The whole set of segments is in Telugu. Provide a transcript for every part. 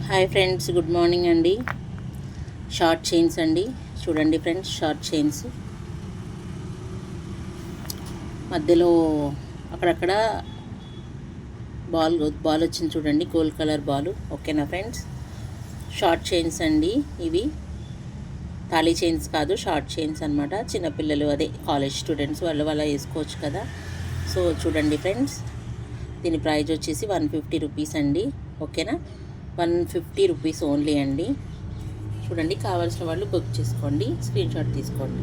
హాయ్ ఫ్రెండ్స్, గుడ్ మార్నింగ్ అండి. షార్ట్ చైన్స్ అండి. చూడండి ఫ్రెండ్స్, షార్ట్ చైన్స్ మధ్యలో అక్కడక్కడ బాల్ వచ్చింది చూడండి, గోల్డ్ కలర్ బాల్. ఓకేనా ఫ్రెండ్స్, షార్ట్ చైన్స్ అండి ఇవి. తాళీ చైన్స్ కాదు, షార్ట్ చైన్స్ అనమాట. చిన్నపిల్లలు, అదే కాలేజ్ స్టూడెంట్స్ వాళ్ళు వేసుకోవచ్చు కదా. సో చూడండి ఫ్రెండ్స్, దీని ప్రైజ్ వచ్చేసి 150 రూపీస్ అండి. ఓకేనా, 150 రూపీస్ ఓన్లీ అండి. చూడండి, కావాల్సిన వాళ్ళు బుక్ చేసుకోండి, స్క్రీన్ షాట్ తీసుకోండి.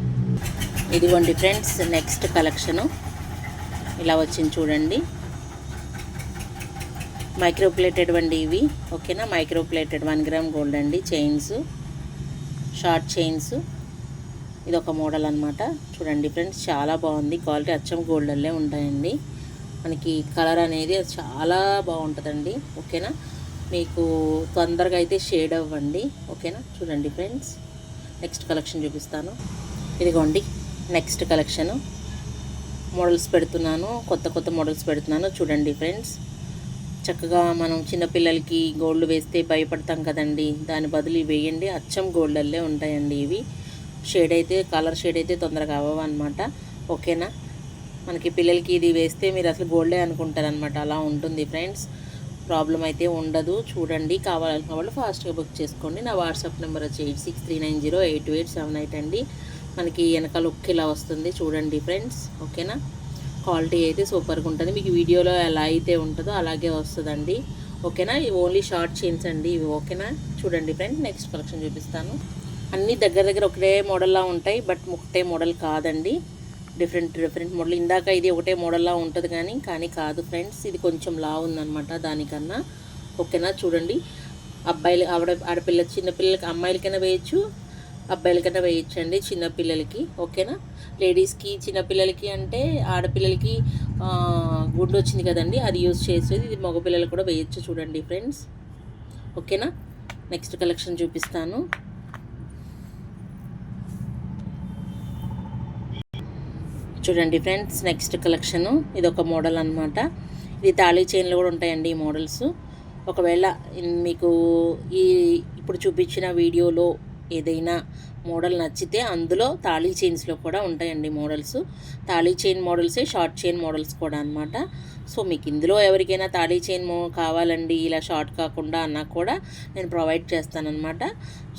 ఇదిగోండి ఫ్రెండ్స్, నెక్స్ట్ కలెక్షను ఇలా వచ్చింది చూడండి. మైక్రో ప్లేటెడ్ అండి ఇవి. ఓకేనా, మైక్రో ప్లేటెడ్ 1 గ్రామ్ గోల్డ్ అండి. Chains, short chains. ఇది ఒక మోడల్ అనమాట. చూడండి ఫ్రెండ్స్, చాలా బాగుంది. క్వాలిటీ అచ్చం గోల్డల్లే ఉంటాయండి. మనకి కలర్ అనేది చాలా బాగుంటుందండి. ఓకేనా, మీకు తొందరగా అయితే షేడ్ అవ్వండి. ఓకేనా, చూడండి ఫ్రెండ్స్, నెక్స్ట్ కలెక్షన్ చూపిస్తాను. ఇదిగోండి నెక్స్ట్ కలెక్షను. మోడల్స్ పెడుతున్నాను, కొత్త మోడల్స్ పెడుతున్నాను. చూడండి ఫ్రెండ్స్, చక్కగా మనం చిన్నపిల్లలకి గోల్డ్ వేస్తే భయపడతాం కదండి, దాని బదులు ఇవి వేయండి. అచ్చం గోల్డల్లే ఉంటాయండి ఇవి. కలర్ షేడ్ అయితే తొందరగా అవ్వవన్నమాట. ఓకేనా, మనకి పిల్లలకి ఇది వేస్తే మీరు అసలు గోల్డే అనుకుంటారనమాట, అలా ఉంటుంది ఫ్రెండ్స్. ప్రాబ్లం అయితే ఉండదు. చూడండి, కావాలనుకున్న వాళ్ళు ఫాస్ట్గా బుక్ చేసుకోండి. నా వాట్సాప్ నెంబర్ వచ్చి 8639082878 అండి. మనకి వెనకాల ఇలా వస్తుంది చూడండి ఫ్రెండ్స్. ఓకేనా, క్వాలిటీ అయితే సూపర్గా ఉంటుంది. మీకు వీడియోలో ఎలా అయితే ఉంటుందో అలాగే వస్తుందండి. ఓకేనా, ఇవి ఓన్లీ షార్ట్ చైన్స్ అండి ఇవి. ఓకేనా, చూడండి ఫ్రెండ్స్, నెక్స్ట్ కలెక్షన్ చూపిస్తాను. అన్నీ దగ్గర ఒకటే మోడల్లా ఉంటాయి, బట్ ఒకటే మోడల్ కాదండి. Different model. ఇందాక ఇది ఒకటే మోడల్లా ఉంటుంది కానీ కాదు ఫ్రెండ్స్, ఇది కొంచెం లా ఉందన్నమాట దానికన్నా. ఓకేనా, చూడండి, ఆడపిల్ల చిన్నపిల్లలకి, అమ్మాయిలకైనా వేయచ్చు, అబ్బాయిలకైనా వేయచ్చు అండి, చిన్నపిల్లలకి. ఓకేనా, లేడీస్కి చిన్నపిల్లలకి అంటే ఆడపిల్లలకి గుడ్డు వచ్చింది కదండి, అది యూజ్ చేసేది. ఇది మగపిల్లలు కూడా వేయచ్చు. చూడండి ఫ్రెండ్స్. ఓకేనా, నెక్స్ట్ కలెక్షన్ చూపిస్తాను. చూడండి ఫ్రెండ్స్, నెక్స్ట్ కలెక్షను. ఇది ఒక మోడల్ అనమాట. ఇది తాళీ చైన్లు కూడా ఉంటాయండి ఈ మోడల్స్. ఒకవేళ మీకు ఇప్పుడు చూపించిన వీడియోలో ఏదైనా మోడల్ నచ్చితే అందులో తాళీ చైన్స్లో కూడా ఉంటాయండి మోడల్స్. తాళీ చైన్ మోడల్సే, షార్ట్ చైన్ మోడల్స్ కూడా అనమాట. సో మీకు ఇందులో ఎవరికైనా తాళీ చైన్ కావాలండి, ఇలా షార్ట్ కాకుండా అన్నా కూడా నేను ప్రొవైడ్ చేస్తానన్నమాట.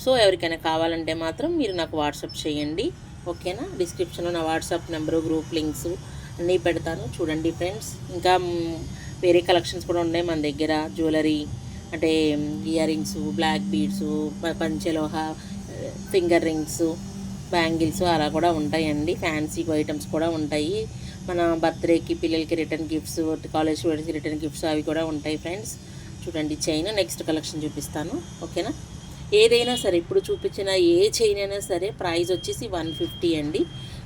సో ఎవరికైనా కావాలంటే మాత్రం మీరు నాకు వాట్సాప్ చేయండి. ఓకేనా, డిస్క్రిప్షన్లో నా వాట్సాప్ నెంబరు, గ్రూప్ లింక్స్ అన్నీ పెడతాను. చూడండి ఫ్రెండ్స్, ఇంకా వేరే కలెక్షన్స్ కూడా ఉన్నాయి మన దగ్గర. జ్యువెలరీ అంటే ఇయర్ రింగ్స్, బ్లాక్ బీడ్స్, పంచలోహ, ఫింగర్ రింగ్స్, బ్యాంగిల్స్ అలా కూడా ఉంటాయండి. ఫ్యాన్సీ ఐటమ్స్ కూడా ఉంటాయి. మన బర్త్డేకి, పిల్లలకి రిటర్న్ గిఫ్ట్స్, కాలేజ్ స్టూడెంట్స్కి రిటర్న్ గిఫ్ట్స్ అవి కూడా ఉంటాయి ఫ్రెండ్స్. చూడండి చైన్. నెక్స్ట్ కలెక్షన్ చూపిస్తాను. ఓకేనా, ఏదైనా సరే ఇప్పుడు చూపించిన ఏ చైన్ అయినా సరే ప్రైస్ వచ్చేసి 150 అండి.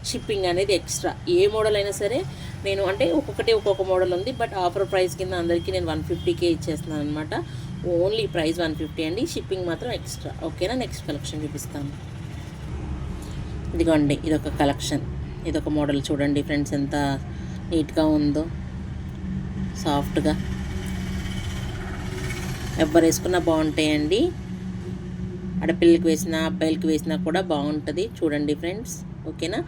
షిప్పింగ్ అనేది ఎక్స్ట్రా. ఏ మోడల్ అయినా సరే నేను అంటే ఒక్కొక్క మోడల్ ఉంది, బట్ ఆఫర్ ప్రైస్ కింద అందరికీ నేను 150కే ఇచ్చేస్తున్నాను అనమాట. ఓన్లీ ప్రైస్ 150 అండి, షిప్పింగ్ మాత్రం ఎక్స్ట్రా. ఓకేనా, నెక్స్ట్ కలెక్షన్ చూపిస్తాను. ఇదిగోండి, ఇదొక కలెక్షన్, ఇదొక మోడల్. చూడండి ఫ్రెండ్స్, ఎంత నీట్గా ఉందో, సాఫ్ట్గా. ఎవరు వేసుకున్నా బాగుంటాయండి. ఆడపిల్లలకి వేసినా, అబ్బాయిలకి వేసినా కూడా బాగుంటుంది. చూడండి ఫ్రెండ్స్. ఓకేనా,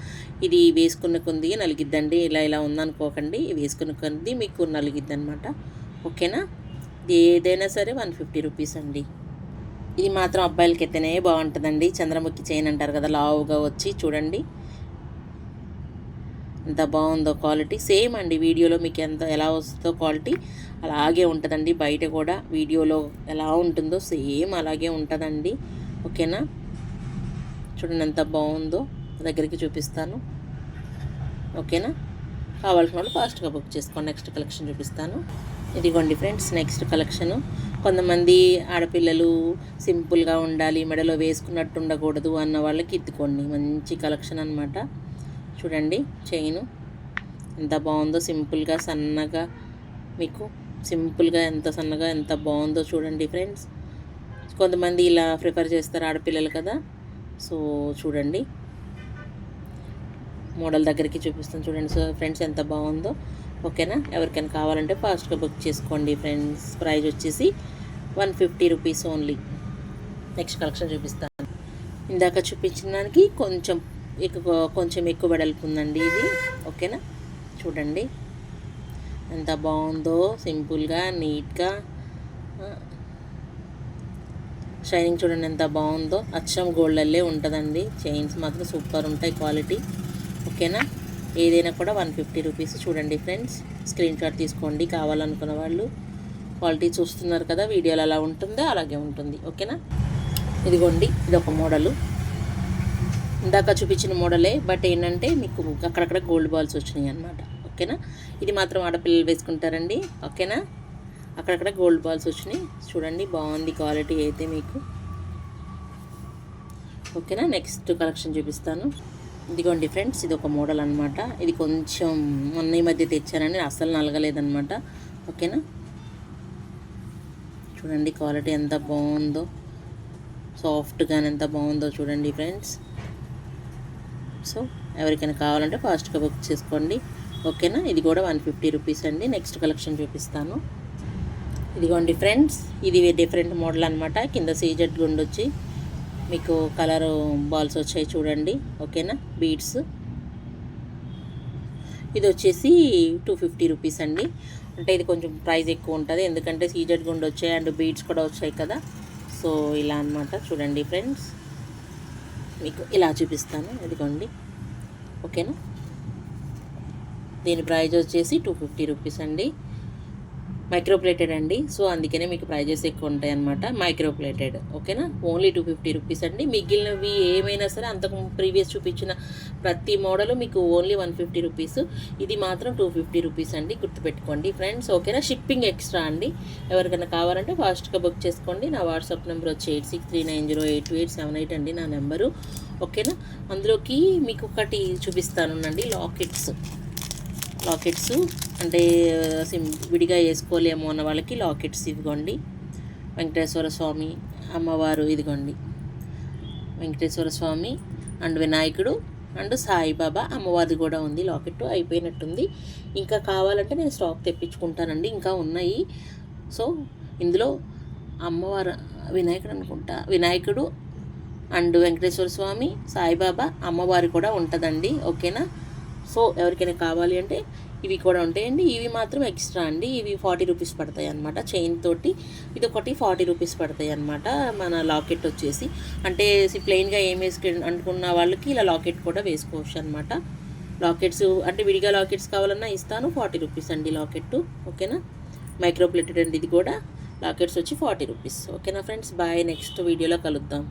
ఇది వేసుకున్న కొంది నలిగిద్దండి. ఇలా ఉందనుకోకండి, వేసుకున్న కొంది మీకు నలిగిద్ది అనమాట. ఓకేనా, ఇది ఏదైనా సరే 150 రూపీస్ అండి. ఇది మాత్రం అబ్బాయిలకి అయితేనే బాగుంటుందండి. చంద్రముఖి చైన్ అంటారు కదా, లావుగా వచ్చి. చూడండి ఎంత బాగుందో క్వాలిటీ. సేమ్ అండి, వీడియోలో మీకు ఎలా వస్తుందో క్వాలిటీ అలాగే ఉంటుందండి. బయట కూడా వీడియోలో ఎలా ఉంటుందో సేమ్ అలాగే ఉంటుందండి. ఓకేనా, చూడండి ఎంత బాగుందో, దగ్గరికి చూపిస్తాను. ఓకేనా, కావాల్సిన వాళ్ళు ఫాస్ట్గా బుక్ చేసుకోండి. నెక్స్ట్ కలెక్షన్ చూపిస్తాను. ఇదిగోండి ఫ్రెండ్స్, నెక్స్ట్ కలెక్షను. కొంతమంది ఆడపిల్లలు సింపుల్గా ఉండాలి, మెడలో వేసుకున్నట్టు ఉండకూడదు అన్న వాళ్ళకి ఇద్దుకోండి. మంచి కలెక్షన్ అనమాట. చూడండి చైను ఎంత బాగుందో, సింపుల్గా సన్నగా, మీకు సింపుల్గా ఎంత సన్నగా ఎంత బాగుందో చూడండి ఫ్రెండ్స్. కొంతమంది ఇలా ప్రిఫర్ చేస్తారు ఆడపిల్లలు కదా. సో చూడండి, మోడల్ దగ్గరికి చూపిస్తాను చూడండి. సో ఫ్రెండ్స్, ఎంత బాగుందో. ఓకేనా, ఎవరికైనా కావాలంటే ఫాస్ట్గా బుక్ చేసుకోండి ఫ్రెండ్స్. ప్రైస్ వచ్చేసి 150 రూపీస్ ఓన్లీ. నెక్స్ట్ కలెక్షన్ చూపిస్తాను. ఇందాక చూపించిన దానికి కొంచెం ఎక్కువ వెడల్పు ఉందండి ఇది. ఓకేనా, చూడండి ఎంత బాగుందో, సింపుల్గా నీట్గా షైనింగ్ చూడండి ఎంత బాగుందో. అచ్చం గోల్డల్లే ఉంటుందండి. చైన్స్ మాత్రం సూపర్ ఉంటాయి క్వాలిటీ. ఓకేనా, ఏదైనా కూడా 150 రూపీస్. చూడండి ఫ్రెండ్స్, స్క్రీన్ షాట్ తీసుకోండి కావాలనుకున్న వాళ్ళు. క్వాలిటీ చూస్తున్నారు కదా, వీడియోలో అలా ఉంటుందో అలాగే ఉంటుంది. ఓకేనా, ఇదిగోండి ఇది ఒక మోడలు, ఇందాక చూపించిన మోడలే, బట్ ఏంటంటే మీకు అక్కడక్కడ గోల్డ్ బాల్స్ వచ్చినాయి అన్నమాట. ఓకేనా, ఇది మాత్రం ఆడపిల్లలు వేసుకుంటారండి. ఓకేనా, అక్కడక్కడ గోల్డ్ బాల్స్ వచ్చినాయి. చూడండి బాగుంది క్వాలిటీ అయితే మీకు. ఓకేనా, నెక్స్ట్ కలెక్షన్ చూపిస్తాను. ఇదిగోండి ఫ్రెండ్స్, ఇది ఒక మోడల్ అనమాట. ఇది కొంచెం మొన్న ఈ మధ్య తెచ్చానని అస్సలు నలగలేదన్నమాట. ఓకేనా, చూడండి క్వాలిటీ ఎంత బాగుందో, సాఫ్ట్గా ఎంత బాగుందో చూడండి ఫ్రెండ్స్. సో ఎవరికైనా కావాలంటే ఫాస్ట్గా బుక్ చేసుకోండి. ఓకేనా, ఇది కూడా 150 రూపీస్ అండి. నెక్స్ట్ కలెక్షన్ చూపిస్తాను. ఇదిగోండి ఫ్రెండ్స్, ఇది డిఫరెంట్ మోడల్ అనమాట. కింద సీజెడ్ గుండు వచ్చి మీకు కలర్ బాల్స్ వచ్చాయి చూడండి. ఓకేనా, బీడ్స్. ఇది వచ్చేసి 250 రూపీస్ అండి. అంటే ఇది కొంచెం ప్రైస్ ఎక్కువ ఉంటుంది, ఎందుకంటే సీజెడ్ గుండు వచ్చాయి అండ్ బీడ్స్ కూడా వచ్చాయి కదా. సో ఇలా అనమాట. చూడండి ఫ్రెండ్స్, మీకు ఇలా చూపిస్తాను. ఇదిగోండి. ఓకేనా, దీని ప్రైస్ వచ్చేసి 250 రూపీస్ అండి. మైక్రో ప్లేటెడ్ అండి, సో అందుకనే మీకు ప్రైజెస్ ఎక్కువ ఉంటాయి అన్నమాట. Micro plated. ఓకేనా, ఓన్లీ 250 రూపీస్ అండి. మిగిలినవి ఏమైనా సరే అంతకు ప్రీవియస్ చూపించిన ప్రతి మోడలు మీకు ఓన్లీ 150 రూపీస్. ఇది మాత్రం 250 రూపీస్ అండి, గుర్తుపెట్టుకోండి ఫ్రెండ్స్. ఓకేనా, షిప్పింగ్ ఎక్స్ట్రా అండి. ఎవరికైనా కావాలంటే ఫాస్ట్గా బుక్ చేసుకోండి. నా వాట్సాప్ నెంబర్ వచ్చి 8639082878 అండి నా నెంబరు. ఓకేనా, అందులోకి మీకు ఒకటి చూపిస్తానుండండి. లాకెట్స్ అంటే విడిగా వేసుకోలేము అన్న వాళ్ళకి లాకెట్స్ ఇదిగోండి. వెంకటేశ్వర స్వామి, అమ్మవారు, ఇదిగోండి వెంకటేశ్వర స్వామి అండ్ వినాయకుడు అండ్ సాయిబాబా, అమ్మవారిది కూడా ఉంది. లాకెట్ అయిపోయినట్టుంది. ఇంకా కావాలంటే నేను స్టాక్ తెప్పించుకుంటానండి, ఇంకా ఉన్నాయి. సో ఇందులో అమ్మవారు, వినాయకుడు అనుకుంటా, వినాయకుడు అండ్ వెంకటేశ్వర స్వామి, సాయిబాబా, అమ్మవారి కూడా ఉంటుందండి. ఓకేనా, సో ఎవరికైనా కావాలి అంటే ఇవి కూడా ఉంటాయండి. ఇవి మాత్రం ఎక్స్ట్రా అండి. ఇవి 40 రూపీస్ పడతాయి అన్నమాట. చైన్ తోటి ఇది ఒకటి 40 రూపీస్ పడతాయి అన్నమాట. మన లాకెట్ వచ్చేసి అంటే ప్లెయిన్గా ఏం అనుకున్న వాళ్ళకి ఇలా లాకెట్ కూడా వేసుకోవచ్చు అనమాట. లాకెట్స్ అంటే విడిగా లాకెట్స్ కావాలన్నా ఇస్తాను. 40 రూపీస్ అండి లాకెట్. ఓకేనా, మైక్రో ప్లేటెడ్ అండి ఇది కూడా. లాకెట్స్ వచ్చి 40 రూపీస్. ఓకేనా ఫ్రెండ్స్, బాయ్. నెక్స్ట్ వీడియోలో కలుద్దాం.